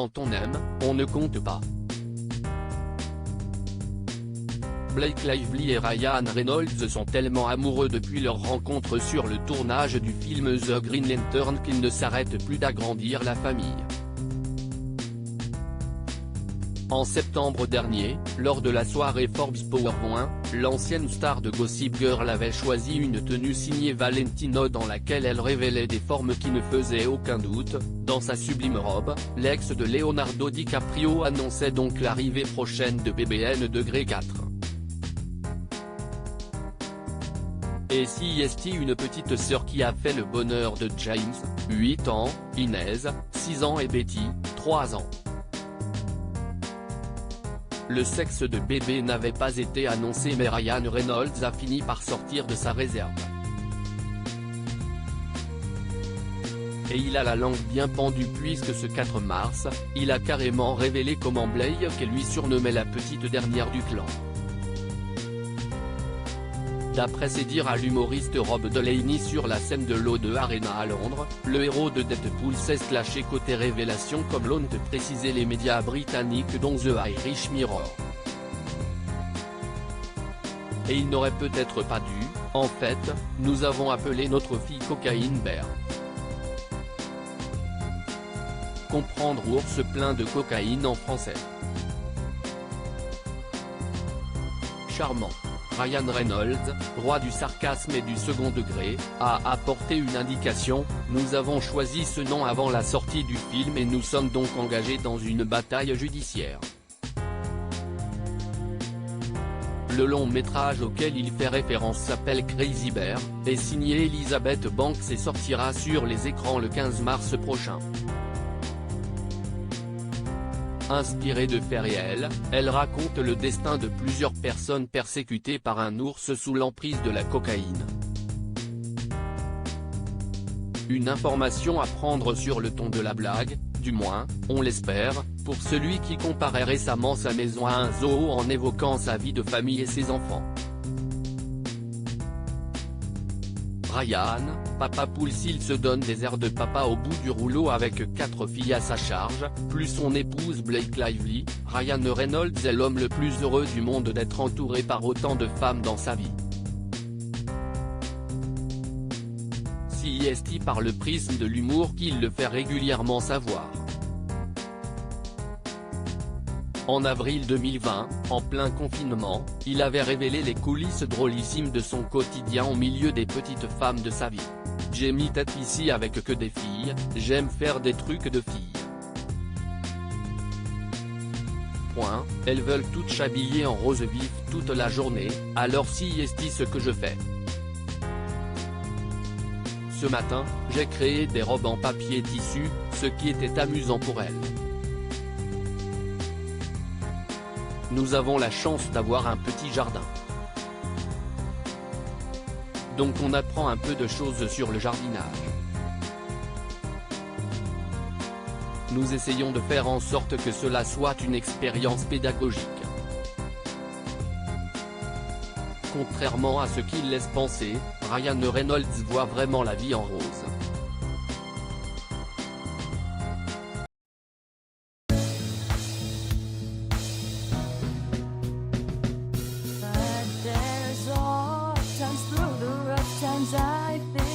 Quand on aime, on ne compte pas. Blake Lively et Ryan Reynolds sont tellement amoureux depuis leur rencontre sur le tournage du film The Green Lantern qu'ils ne s'arrêtent plus d'agrandir la famille. En septembre dernier, lors de la soirée Forbes Power, l'ancienne star de Gossip Girl avait choisi une tenue signée Valentino dans laquelle elle révélait des formes qui ne faisaient aucun doute. Dans sa sublime robe, l'ex de Leonardo DiCaprio annonçait donc l'arrivée prochaine de BBN Degré 4. Et si est une petite sœur qui a fait le bonheur de James, 8 ans, Inez, 6 ans et Betty, 3 ans. Le sexe de bébé n'avait pas été annoncé mais Ryan Reynolds a fini par sortir de sa réserve. Et il a la langue bien pendue puisque ce 4 mars, il a carrément révélé comment Blake lui surnommait la petite dernière du clan. D'après ses dires à l'humoriste Rob Delaney sur la scène de l'O2 Arena à Londres, le héros de Deadpool s'est clashé côté révélation comme l'ont précisé les médias britanniques dont The Irish Mirror. Et il n'aurait peut-être pas dû, en fait, nous avons appelé notre fille Cocaine Bear. Comprendre ours plein de cocaïne en français. Charmant. Ryan Reynolds, roi du sarcasme et du second degré, a apporté une indication: nous avons choisi ce nom avant la sortie du film et nous sommes donc engagés dans une bataille judiciaire. Le long métrage auquel il fait référence s'appelle Crazy Bear, est signé Elizabeth Banks et sortira sur les écrans le 15 mars prochain. Inspirée de faits réels, elle raconte le destin de plusieurs personnes persécutées par un ours sous l'emprise de la cocaïne. Une information à prendre sur le ton de la blague, du moins, on l'espère, pour celui qui comparait récemment sa maison à un zoo en évoquant sa vie de famille et ses enfants. Ryan, papa poule. S'il se donne des airs de papa au bout du rouleau avec 4 filles à sa charge, plus son épouse Blake Lively, Ryan Reynolds est l'homme le plus heureux du monde d'être entouré par autant de femmes dans sa vie. Si est par le prisme de l'humour qu'il le fait régulièrement savoir. En avril 2020, en plein confinement, il avait révélé les coulisses drôlissimes de son quotidien au milieu des petites femmes de sa vie. J'ai mis tête ici avec que des filles, j'aime faire des trucs de filles. Point, elles veulent toutes s'habiller en rose vif toute la journée, alors si est ce que je fais. Ce matin, j'ai créé des robes en papier tissu, ce qui était amusant pour elles. Nous avons la chance d'avoir un petit jardin. Donc on apprend un peu de choses sur le jardinage. Nous essayons de faire en sorte que cela soit une expérience pédagogique. Contrairement à ce qu'il laisse penser, Ryan Reynolds voit vraiment la vie en rose. But there's all times through the rough times I think